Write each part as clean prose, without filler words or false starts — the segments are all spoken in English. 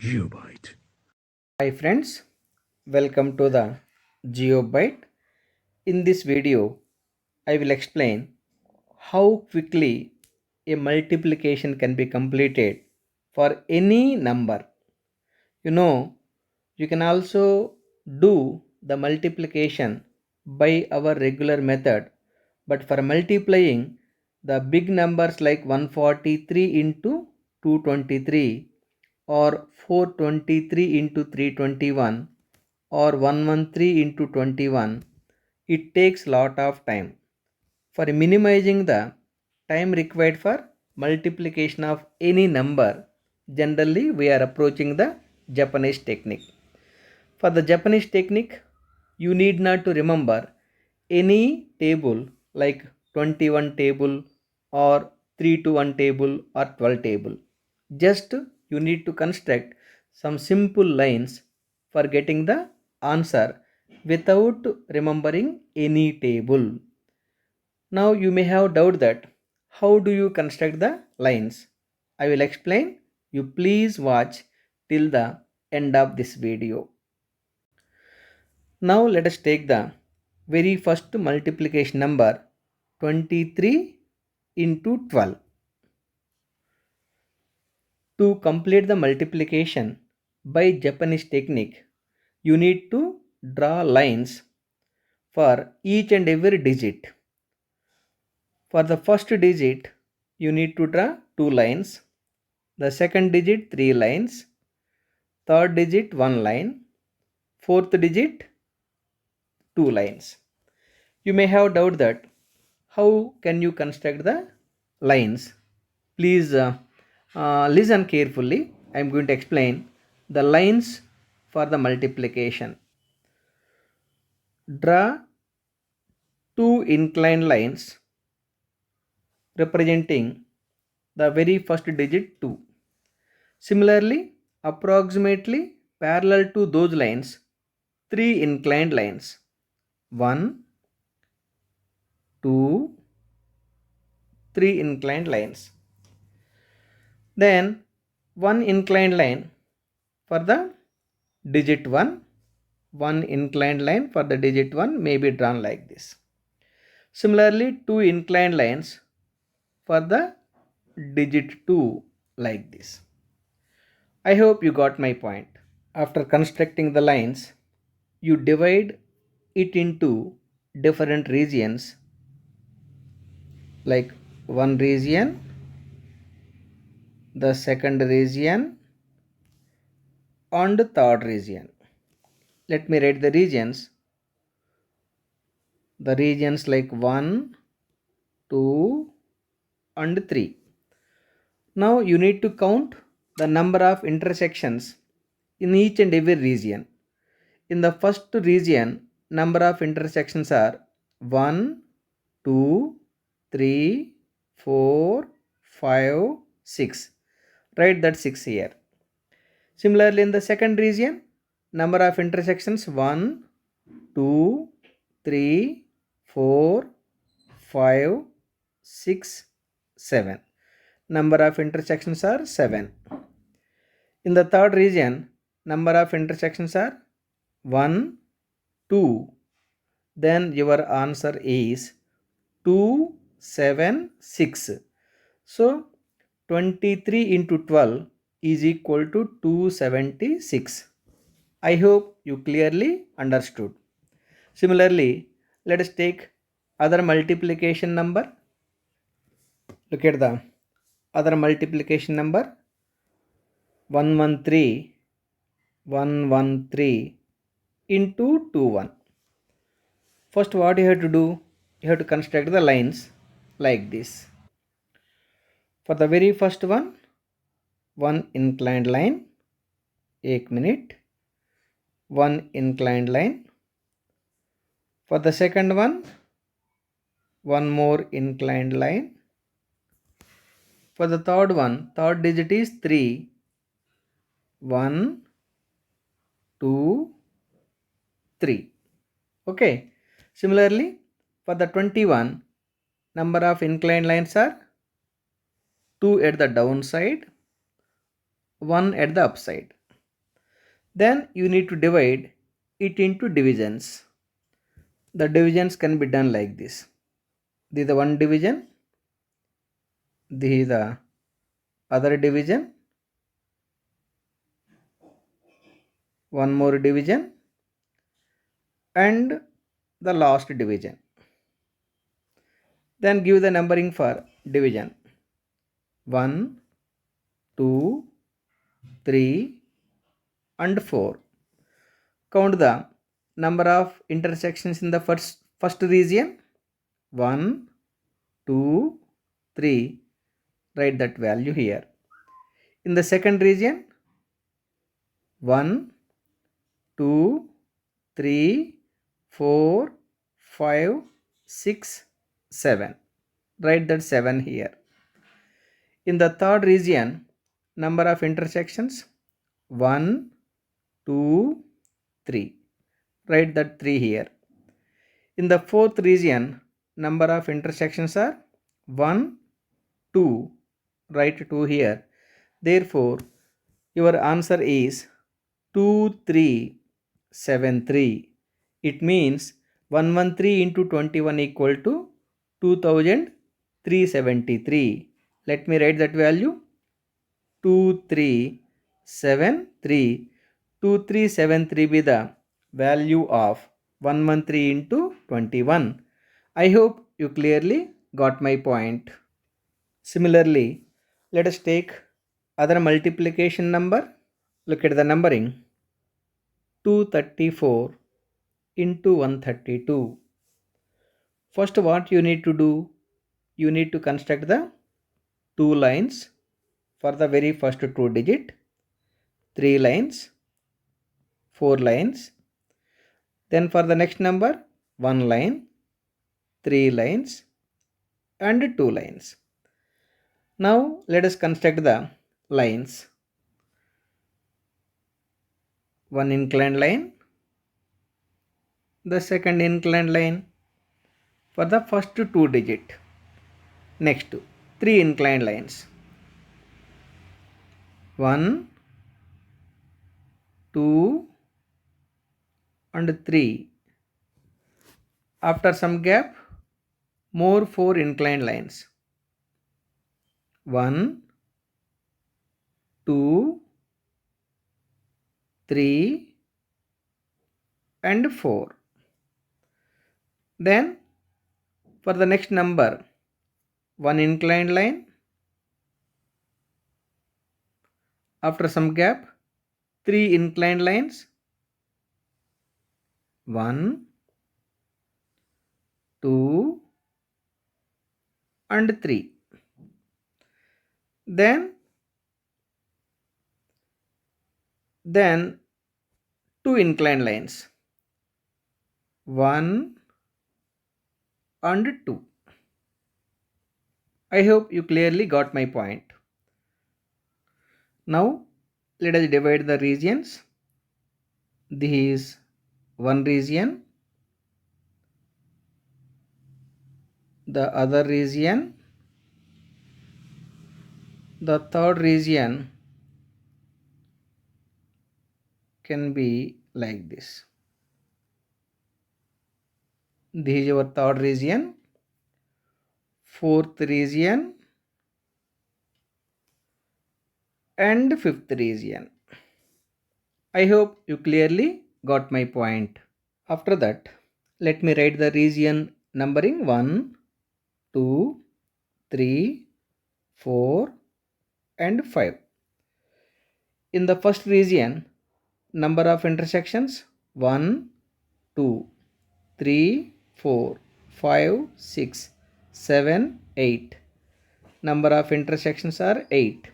GeoByte. Hi friends, welcome to the GeoByte. In this video, I will explain how quickly a multiplication can be completed for any number. You know, you can also do the multiplication by our regular method, but for multiplying the big numbers like 143 into 223 or 423 into 321 or 113 into 21, it takes lot of time. For minimizing the time required for multiplication of any number, generally we are approaching the Japanese technique. For the Japanese technique, you need not to remember any table like 21 table or 3 to 1 table or 12 table. Just you need to construct some simple lines for getting the answer without remembering any table. Now you may have doubt that how do you construct the lines? I will explain. You please watch till the end of this video. Now let us take the very first multiplication number 23 into 12. To complete the multiplication by Japanese technique, you need to draw lines for each and every digit. For the first digit, you need to draw 2 lines. The second digit 3 lines. Third digit 1 line. Fourth digit 2 lines. You may have doubt that how can you construct the lines. Please listen carefully. I am going to explain the lines for the multiplication. Draw two inclined lines representing the very first digit 2. Similarly, approximately parallel to those lines, 3 inclined lines. 1, 2, 3 inclined lines. Then one inclined line for the digit 1. One inclined line for the digit 1 may be drawn like this. Similarly, two inclined lines for the digit 2 like this. I hope you got my point. After constructing the lines, you divide it into different regions like one region, the second region, and the third region. Let me write the regions. The regions like 1, 2, and 3. Now you need to count the number of intersections in each and every region. In the first region, number of intersections are 1, 2, 3, 4, 5, 6. Write that 6 here. Similarly, in the second region, number of intersections 1, 2, 3, 4, 5, 6, 7. Number of intersections are 7. In the third region, number of intersections are 1, 2. Then your answer is 2, 7, 6. So 23 into 12 is equal to 276. I hope you clearly understood. Similarly, let us take other multiplication number. Look at the other multiplication number 113 113 into 21. First what you have to do, you have to construct the lines like this. For the very first one inclined line, 1 minute, one inclined line. For the second one more inclined line. For the third one, third digit is 3, 1, 2, 3. Okay. Similarly, for the 21, number of inclined lines are 2 at the downside, 1 at the upside. Then you need to divide it into divisions. The divisions can be done like this. This is the one division, this is the other division, one more division, and the last division. Then give the numbering for division. 1, 2, 3 and 4. Count the number of intersections in the first region. 1, 2, 3. Write that value here. In the second region, 1, 2, 3, 4, 5, 6, 7. Write that 7 here. In the third region, number of intersections 1, 2, 3. Write that 3 here. In the fourth region, number of intersections are 1, 2. Write 2 here. Therefore, your answer is 2, 3, 7, 3. It means 113 into 21 equal to 2373. Let me write that value. 2373. 2373 be the value of 113 into 21. I hope you clearly got my point. Similarly, let us take other multiplication number. Look at the numbering. 234 into 132. First, what you need to do? You need to construct the two lines for the very first two digit, 3 lines, 4 lines. Then for the next number, 1 line, 3 lines and 2 lines. Now let us construct the lines. One inclined line, the second inclined line for the first two digit. Next, 3 inclined lines. 1, 2 and 3. After some gap, more 4 inclined lines. 1, 2, 3 and 4. Then for the next number, 1 inclined line. After some gap, 3 inclined lines. 1, 2 and 3. Then 2 inclined lines. 1 and 2. I hope you clearly got my point. Now let us divide the regions. This is one region, the other region, the third region can be like this. This is your third region, fourth region and fifth region. I hope you clearly got my point. After that, let me write the region numbering 1, 2, 3, 4 and 5. In the first region, number of intersections 1, 2, 3, 4, 5, 6, 7, 8. Number of intersections are 8.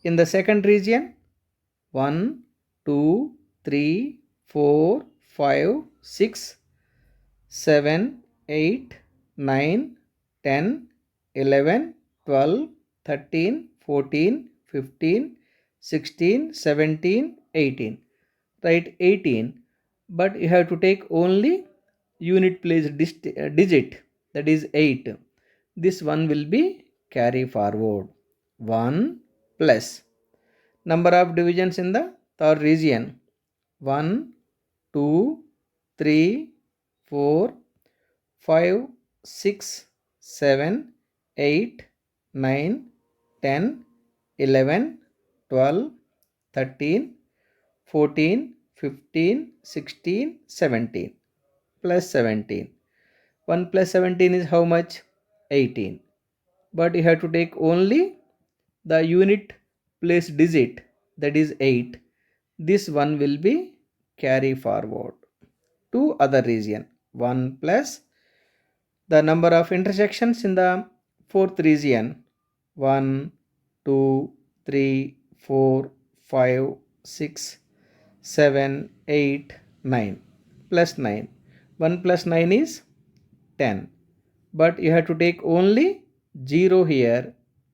In the second region, 1, 2, 3, 4, 5, 6, 7, 8, 9, 10, 11, 12, 13, 14, 15, 16, 17, 18. Write 18, but you have to take only unit place digit, that is 8. This one will be carry forward. 1 plus number of divisions in the third region 1, 2, 3, 4, 5, 6, 7, 8, 9, 10, 11, 12, 13, 14, 15, 16, 17 plus 17. 1 plus 17 is how much? 18. But you have to take only the unit place digit, that is 8. This one will be carry forward to other region. 1 plus the number of intersections in the fourth region. 1, 2, 3, 4, 5, 6, 7, 8, 9 plus 9. 1 plus 9 is 10. But you have to take only 0 here,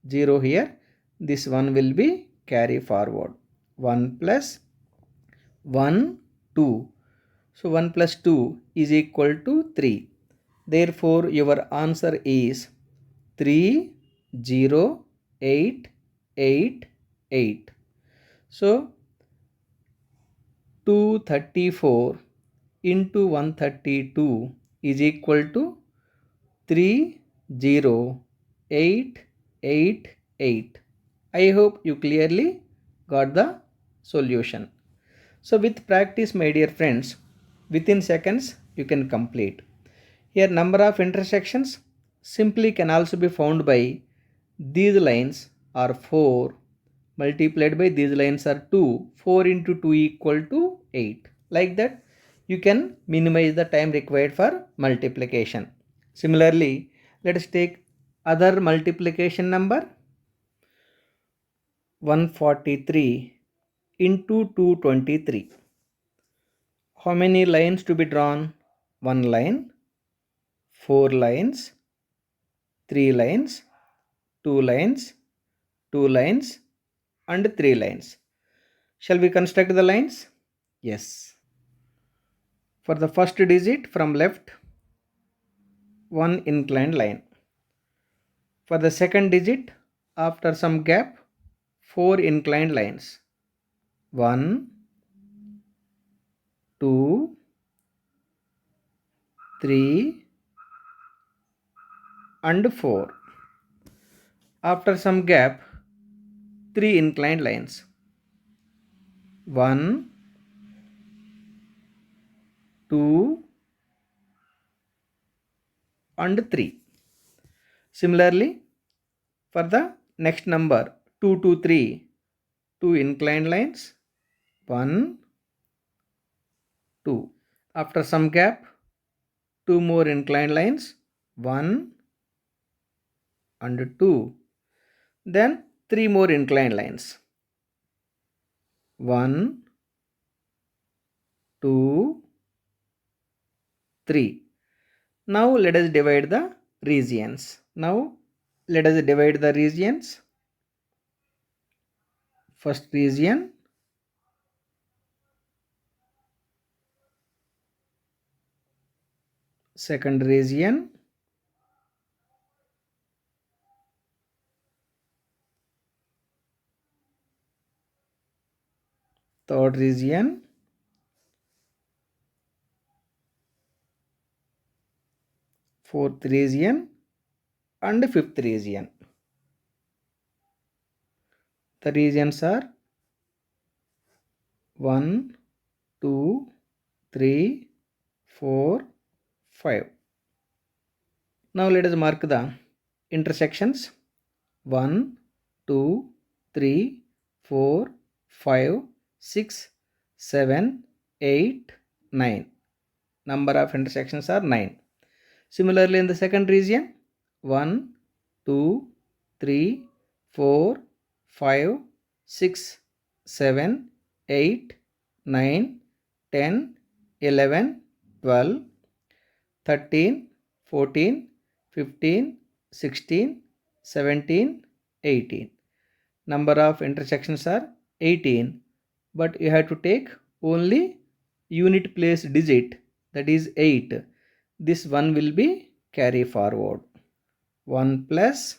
0 here. This one will be carry forward. 1 plus 1, 2. So 1 plus 2 is equal to 3. Therefore, your answer is 3, 0, 8, 8, 8. So 234 into 132 is equal to 30888. I hope you clearly got the solution. So with practice, my dear friends, within seconds you can complete. Here number of intersections simply can also be found by these lines are 4 multiplied by these lines are 2. 4 into 2 equal to 8. Like that you can minimize the time required for multiplication. Similarly, let us take other multiplication number. 143 into 223. How many lines to be drawn? 1 line, 4 lines, 3 lines, 2 lines, 2 lines and 3 lines. Shall we construct the lines? Yes. For the first digit from left, 1 inclined line. For the second digit, after some gap, 4 inclined lines. 1, 2, 3 and 4. After some gap, 3 inclined lines. 1, 2 and 3. Similarly, for the next number 2 to 3, 2 inclined lines. 1, 2. After some gap, 2 more inclined lines. 1 and 2. Then 3 more inclined lines. 1, 2, 3. Now let us divide the regions. First region, second region, third region, fourth region and fifth region. The regions are 1, 2, 3, 4, 5. Now let us mark the intersections. 1, 2, 3, 4, 5, 6, 7, 8, 9. Number of intersections are 9. Similarly, in the second region, 1, 2, 3, 4, 5, 6, 7, 8, 9, 10, 11, 12, 13, 14, 15, 16, 17, 18. Number of intersections are 18, but you have to take only unit place digit, that is 8. This one will be carry forward. 1 plus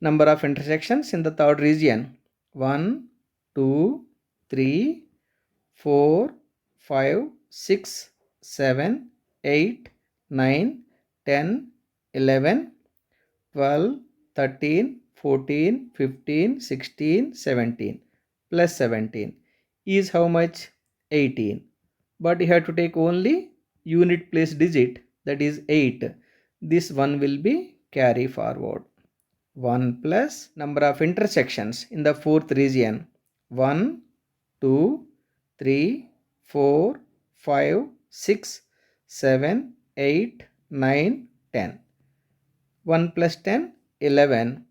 number of intersections in the third region. 1, 2, 3, 4, 5, 6, 7, 8, 9, 10, 11, 12, 13, 14, 15, 16, 17 plus 17 is how much? 18. But you have to take only unit place digit, that is 8. This one will be carry forward. 1 plus number of intersections in the fourth region. 1, 2, 3, 4, 5, 6, 7, 8, 9, 10. 1 plus 10, 11.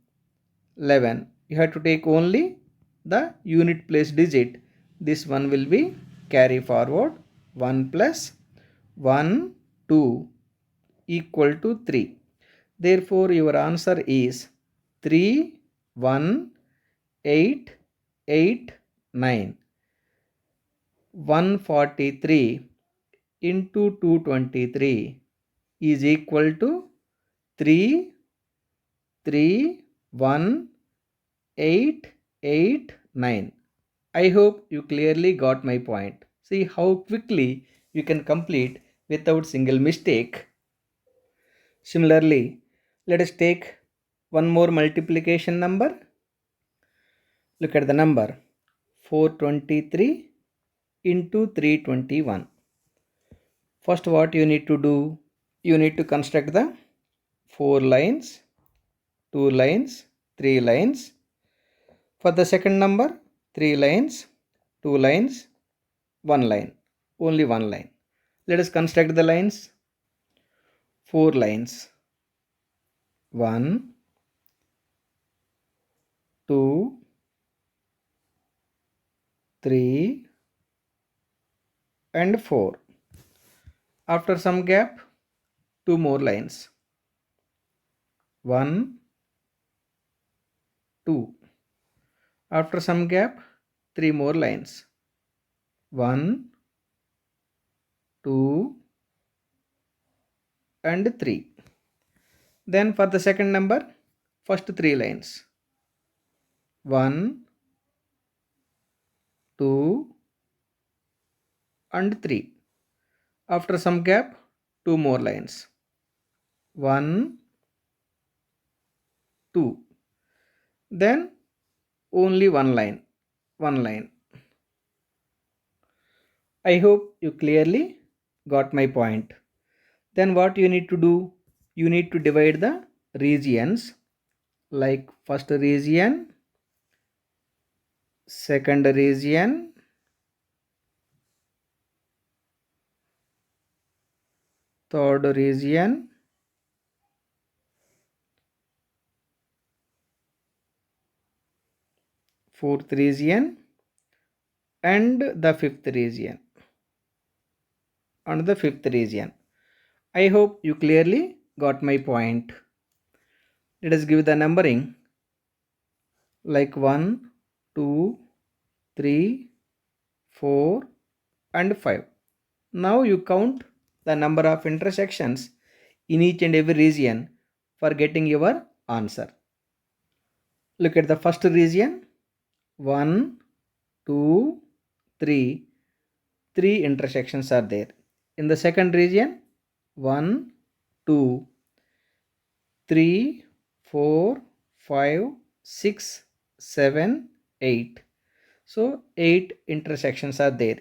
11. You have to take only the unit place digit. This one will be carry forward. 1 plus 1, 2 equal to 3. Therefore, your answer is 3, 1, 8, 8, 9. 143 into 223 is equal to 3, 3, 1, 8, 8, 9. I hope you clearly got my point. See how quickly you can complete without single mistake. Similarly, let us take one more multiplication number. Look at the number 423 into 321. First, what you need to do? You need to construct the 4 lines, 2 lines, 3 lines. For the second number, 3 lines, 2 lines, 1 line. Only 1 line. Let us construct the lines. 4 lines. 1, 2, 3 and 4. After some gap, 2 more lines. 1, 2. After some gap, 3 more lines. 1, 2 and 3. Then for the second number, first 3 lines. 1, 2 and 3. After some gap, 2 more lines. 1, 2. Then only 1 line. 1 line. I hope you clearly got my point. Then what you need to do? You need to divide the regions, like first region, second region, third region, fourth region and the fifth region. I hope you clearly got my point. Let us give the numbering like 1, 2, 3, 4 and 5. Now you count the number of intersections in each and every region for getting your answer. Look at the first region. 1, 2, 3. 3 intersections are there. In the second region, 1, 2, 3, 4, 5, 6, 7, 8. So 8 intersections are there.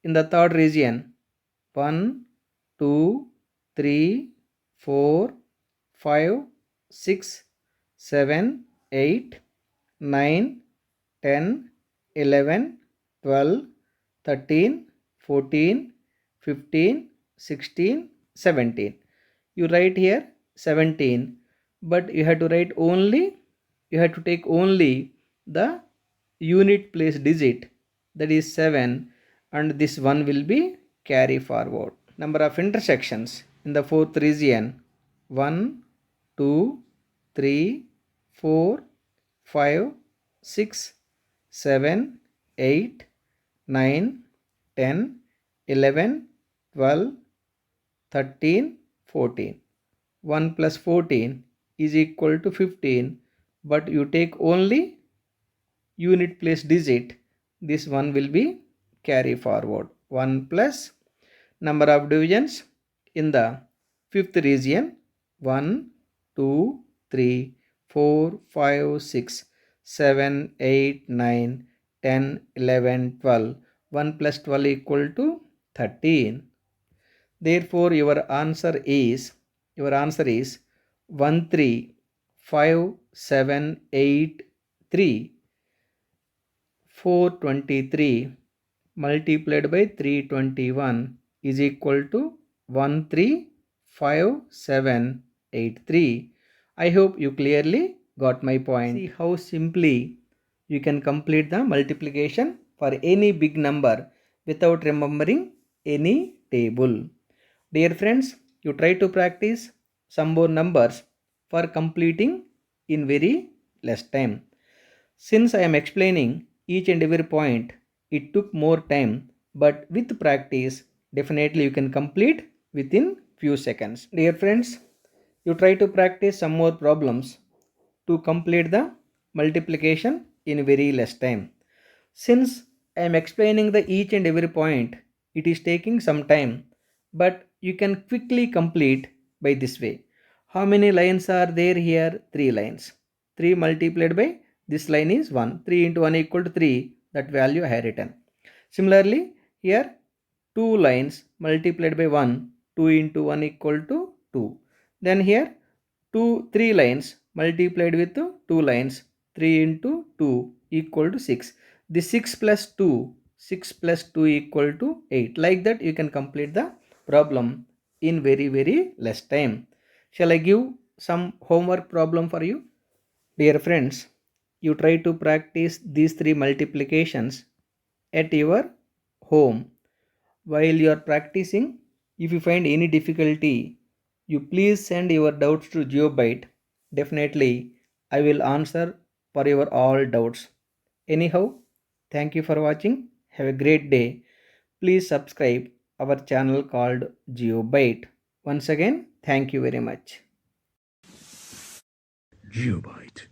In the third region, 1, 2, 3, 4, 5, 6, 7, 8, 9, 10, 11, 12, 13, 14, 15, 16, 17. You write here 17, but you have to take only the unit place digit, that is 7, and this one will be carry forward. Number of intersections in the fourth region: 1, 2, 3, 4, 5, 6, 7, 8, 9, 10, 11, 12, 13, 14. 1 plus 14 is equal to 15, but you take only unit place digit. This one will be carry forward. 1 plus number of divisions in the fifth region 1, 2, 3, 4, 5, 6, 7, 8, 9, 10, 11, 12. 1 plus 12 equal to 13. Therefore, your answer is 135,783. 423 multiplied by 321 is equal to 135,783. I hope you clearly got my point. See how simply you can complete the multiplication for any big number without remembering any table. Dear friends, you try to practice some more numbers for completing in very less time. Since I am explaining each and every point, it took more time, but with practice, definitely you can complete within few seconds. Dear friends, you try to practice some more problems to complete the multiplication in very less time. Since I am explaining the each and every point, it is taking some time, but you can quickly complete by this way. How many lines are there here? 3 lines. 3 multiplied by this line is 1. 3 into 1 equal to 3. That value I have written. Similarly, here 2 lines multiplied by 1. 2 into 1 equal to 2. Then here 3 lines multiplied with 2 lines. 3 into 2 equal to 6. The 6 plus 2 equal to 8. Like that you can complete the problem in very less time. Shall I give some homework problem for you? Dear friends, you try to practice these 3 multiplications at your home. While you are practicing, if you find any difficulty, you please send your doubts to GeoByte. Definitely, I will answer for your all doubts. Anyhow, thank you for watching. Have a great day. Please subscribe our channel called GeoByte. Once again, thank you very much. GeoByte.